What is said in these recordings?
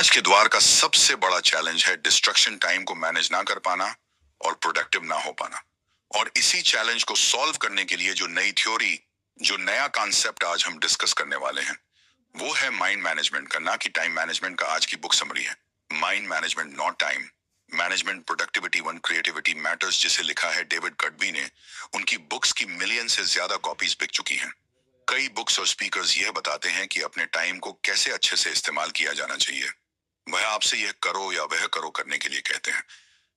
आज के द्वार का सबसे बड़ा चैलेंज है डिस्ट्रक्शन टाइम को मैनेज ना कर पाना और प्रोडक्टिव ना हो पाना। और इसी चैलेंज को सॉल्व करने के लिए जो नई थ्योरी, जो नया कॉन्सेप्ट आज हम डिस्कस करने वाले हैं, वो है माइंड मैनेजमेंट का, ना कि टाइम मैनेजमेंट का। आज की बुक समरी है mind management not time management, productivity one creativity matters, जिसे लिखा है डेविड कटबी ने। उनकी बुक्स की मिलियन से ज्यादा कॉपीज बिक चुकी हैं। कई बुक्स और स्पीकर्स यह बताते हैं कि अपने टाइम को कैसे अच्छे से इस्तेमाल किया जाना चाहिए। वह आपसे यह करो या वह करो करने के लिए कहते हैं।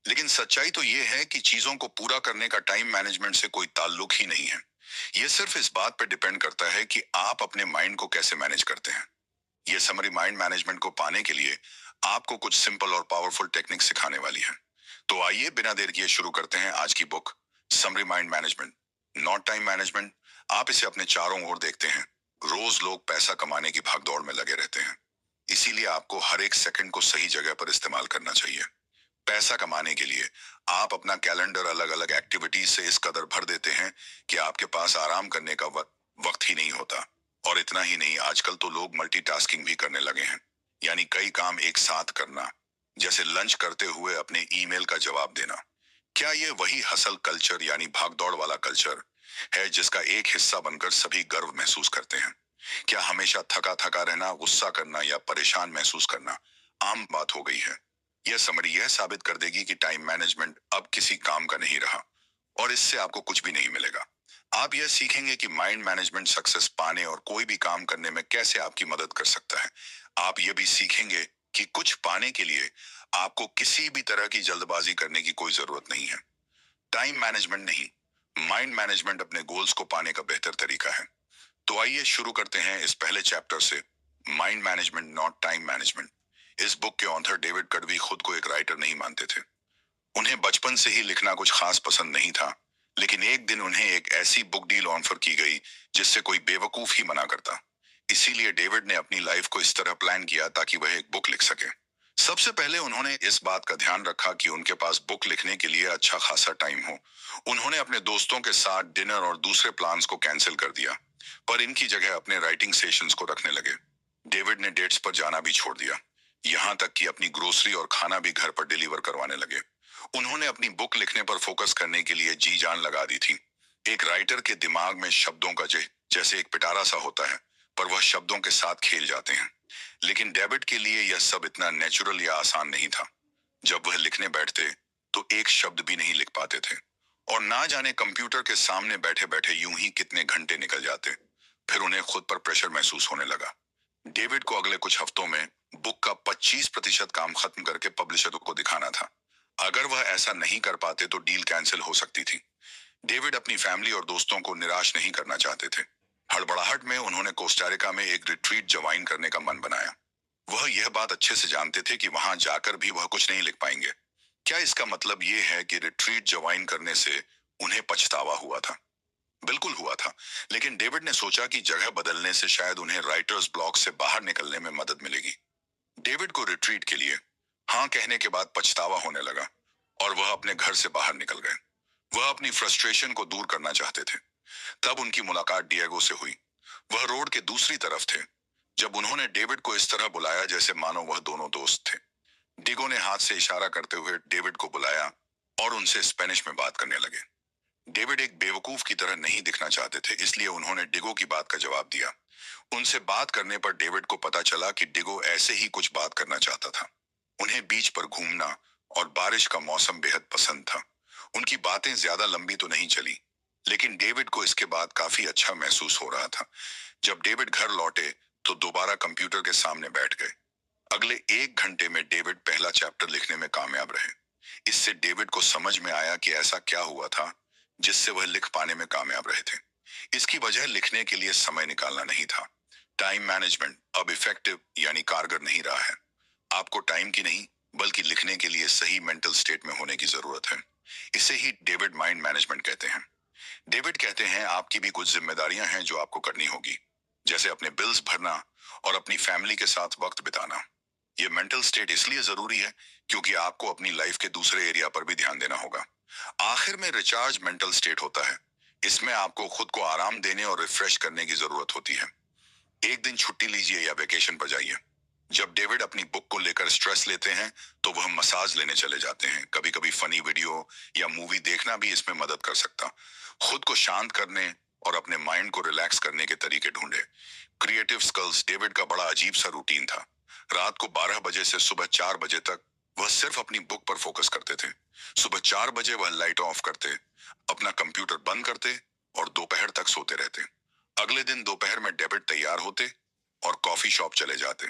लेकिन सच्चाई तो यह है कि चीजों को पूरा करने का टाइम मैनेजमेंट से कोई ताल्लुक ही नहीं है। यह सिर्फ इस बात पर डिपेंड करता है कि आप अपने माइंड को कैसे मैनेज करते हैं। यह समरी माइंड मैनेजमेंट को पाने के लिए आपको कुछ सिंपल और पावरफुल टेक्निक सिखाने वाली है। तो आइए बिना देर किए शुरू करते हैं आज की book summary mind management not time management. आप इसे अपने चारों ओर देखते हैं। रोज लोग पैसा कमाने की भागदौड़ में लगे रहते हैं। इसीलिए आपको हर एक सेकंड को सही जगह पर इस्तेमाल करना चाहिए। पैसा कमाने के लिए आप अपना कैलेंडर अलग अलग एक्टिविटीज से इस कदर भर देते हैं कि आपके पास आराम करने का वक्त ही नहीं होता। और इतना ही नहीं, आजकल तो लोग मल्टीटास्किंग भी करने लगे हैं, यानी कई काम एक साथ करना, जैसे लंच करते हुए अपने ईमेल का जवाब देना। क्या ये वही हसल कल्चर यानी भागदौड़ वाला कल्चर है जिसका एक हिस्सा बनकर सभी गर्व महसूस करते हैं? क्या हमेशा थका थका रहना, गुस्सा करना या परेशान महसूस करना आम बात हो गई है? यह समरी यह साबित कर देगी कि टाइम मैनेजमेंट अब किसी काम का नहीं रहा और इससे आपको कुछ भी नहीं मिलेगा। आप यह सीखेंगे कि माइंड मैनेजमेंट सक्सेस पाने और कोई भी काम करने में कैसे आपकी मदद कर सकता है। आप यह भी सीखेंगे कि कुछ पाने के लिए आपको किसी भी तरह की जल्दबाजी करने की कोई जरूरत नहीं है। टाइम मैनेजमेंट नहीं, माइंड मैनेजमेंट अपने गोल्स को पाने का बेहतर तरीका है। तो आइए शुरू करते हैं इस पहले चैप्टर से, mind management not time management. इस बुक के ऑथर डेविड कड़वी खुद को एक राइटर नहीं मानते थे। उन्हें बचपन से ही लिखना कुछ खास पसंद नहीं था। लेकिन एक दिन उन्हें एक ऐसी बुक डील ऑफर की गई जिससे कोई बेवकूफ ही मना करता। इसीलिए डेविड ने अपनी लाइफ को इस तरह प्लान किया ताकि वह एक बुक लिख सके। सबसे पहले उन्होंने इस बात का ध्यान रखा कि उनके पास बुक लिखने के लिए अच्छा खासा टाइम हो। उन्होंने अपने दोस्तों के साथ डिनर और दूसरे प्लान्स को कैंसिल कर दिया, पर इनकी जगह अपने राइटिंग सेशंस को रखने लगे। डेविड ने डेट्स पर जाना भी छोड़ दिया, यहाँ तक कि अपनी ग्रोसरी और खाना भी घर पर डिलीवर करवाने लगे। उन्होंने अपनी बुक लिखने पर फोकस करने के लिए जी जान लगा दी थी। एक राइटर के दिमाग में शब्दों का जैसे एक पिटारा सा होता है, पर वह शब्दों के साथ खेल जाते हैं। लेकिन डेविड के लिए यह सब इतना नेचुरल या आसान नहीं था। जब वह लिखने बैठते तो एक शब्द भी नहीं लिख पाते थे, और ना जाने कंप्यूटर के सामने बैठे बैठे यूं ही कितने घंटे निकल जाते। फिर उन्हें खुद पर प्रेशर महसूस होने लगा। डेविड को अगले कुछ हफ्तों में बुक का 25% काम खत्म करके पब्लिशर को दिखाना था। अगर वह ऐसा नहीं कर पाते तो डील कैंसिल हो सकती थी। डेविड अपनी फैमिली और दोस्तों को निराश नहीं करना चाहते थे। हड़बड़ाहट में उन्होंने कोस्टारिका में एक रिट्रीट ज्वाइन करने का मन बनाया। वह यह बात अच्छे से जानते थे कि वहां जाकर भी वह कुछ नहीं लिख पाएंगे। क्या इसका मतलब यह है कि रिट्रीट ज्वाइन करने से उन्हें पछतावा हुआ था? बिल्कुल हुआ था। लेकिन डेविड ने सोचा कि जगह बदलने से शायद उन्हें राइटर्स ब्लॉक से बाहर निकलने में मदद मिलेगी। डेविड को रिट्रीट के लिए हाँ कहने के बाद पछतावा होने लगा और वह अपने घर से बाहर निकल गए। वह अपनी फ्रस्ट्रेशन को दूर करना चाहते थे। तब उनकी मुलाकात डिएगो से हुई। वह रोड के दूसरी तरफ थे। जब उन्होंने डेविड को इस तरह बुलाया जैसे मानो वह दोनों दोस्त थे। डिगो ने हाथ से इशारा करते हुए डेविड को बुलाया और उनसे स्पेनिश में बात करने लगे। डेविड एक बेवकूफ की तरह नहीं दिखना चाहते थे, इसलिए उन्होंने डिगो की बात का जवाब दिया। उनसे बात करने पर डेविड को पता चला कि डिगो ऐसे ही कुछ बात करना चाहता था। उन्हें बीच पर घूमना और बारिश का मौसम बेहद पसंद था। उनकी बातें ज्यादा लंबी तो नहीं चली, लेकिन डेविड को इसके बाद काफी अच्छा महसूस हो रहा था। जब डेविड घर लौटे तो दोबारा कंप्यूटर के सामने बैठ गए। अगले 1 घंटे में डेविड पहला चैप्टर लिखने में कामयाब रहे। इससे डेविड को समझ में आया कि ऐसा क्या हुआ था जिससे वह लिख पाने में कामयाब रहे थे। इसकी वजह लिखने के लिए समय निकालना नहीं था। टाइम मैनेजमेंट अब इफेक्टिव यानी कारगर नहीं रहा है। आपको टाइम की नहीं बल्कि लिखने के लिए सही मेंटल स्टेट में होने की जरूरत है। इसे ही डेविड माइंड मैनेजमेंट कहते हैं। डेविड कहते हैं आपकी भी कुछ जिम्मेदारियां हैं जो आपको करनी होगी, जैसे अपने बिल्स भरना और अपनी फैमिली के साथ वक्त बिताना। ये मेंटल स्टेट इसलिए जरूरी है क्योंकि आपको अपनी लाइफ के दूसरे एरिया पर भी ध्यान देना होगा। आखिर में रिचार्ज मेंटल स्टेट होता है। इसमें आपको खुद को आराम देने और रिफ्रेश करने की जरूरत होती है। एक दिन छुट्टी लीजिए या वेकेशन पर जाइए। जब डेविड अपनी बुक को लेकर स्ट्रेस लेते हैं तो वह मसाज लेने चले जाते हैं। कभी कभी फनी वीडियो या मूवी देखना भी इसमें मदद कर सकता। खुद को शांत करने और अपने माइंड को रिलैक्स करने के तरीके ढूंढे। Creative skills. डेविड का बड़ा अजीब सा रूटीन था। रात को 12 बजे से सुबह 4 बजे तक वह सिर्फ अपनी बुक पर फोकस करते थे। सुबह 4 बजे वह लाइट ऑफ करते, अपना कंप्यूटर बंद करते और दोपहर तक सोते रहते। अगले दिन दोपहर में डेविड तैयार होते और कॉफी शॉप चले जाते।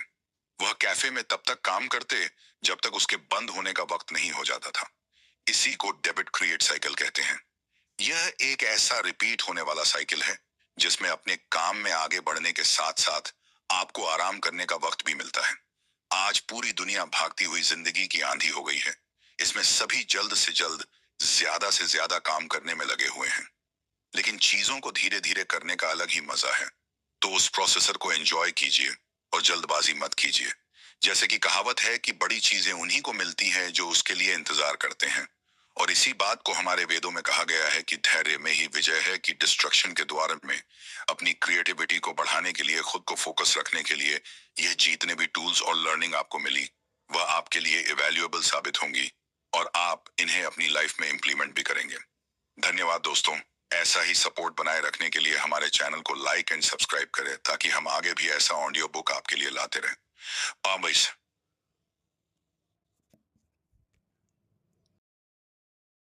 वह कैफे में तब तक काम करते जब तक उसके बंद होने का वक्त नहीं हो जाता था। इसी को डेबिट क्रिएट साइकिल कहते हैं। यह एक ऐसा रिपीट होने वाला साइकिल है जिसमें अपने काम में आगे बढ़ने के साथ साथ आपको आराम करने का वक्त भी मिलता है। आज पूरी दुनिया भागती हुई जिंदगी की आंधी हो गई है। इसमें सभी जल्द से ज्यादा काम करने में लगे हुए हैं। लेकिन चीजों को धीरे धीरे करने का अलग ही मजा है। तो उस प्रोसेसर को एंजॉय कीजिए और जल्दबाजी मत कीजिए। जैसे कि कहावत है कि बड़ी चीजें उन्हीं को मिलती हैं जो उसके लिए इंतजार करते हैं। और इसी बात को हमारे वेदों में कहा गया है कि धैर्य में ही विजय है। कि डिस्ट्रक्शन के द्वार में अपनी क्रिएटिविटी को बढ़ाने के लिए, खुद को फोकस रखने के लिए यह जितने भी टूल्स और लर्निंग आपको मिली वह आपके लिए इवैल्यूएबल साबित होंगी और आप इन्हें अपनी लाइफ में इंप्लीमेंट भी करेंगे। धन्यवाद दोस्तों। ऐसा ही सपोर्ट बनाए रखने के लिए हमारे चैनल को लाइक एंड सब्सक्राइब करें ताकि हम आगे भी ऐसा ऑडियो बुक आपके लिए लाते रहें।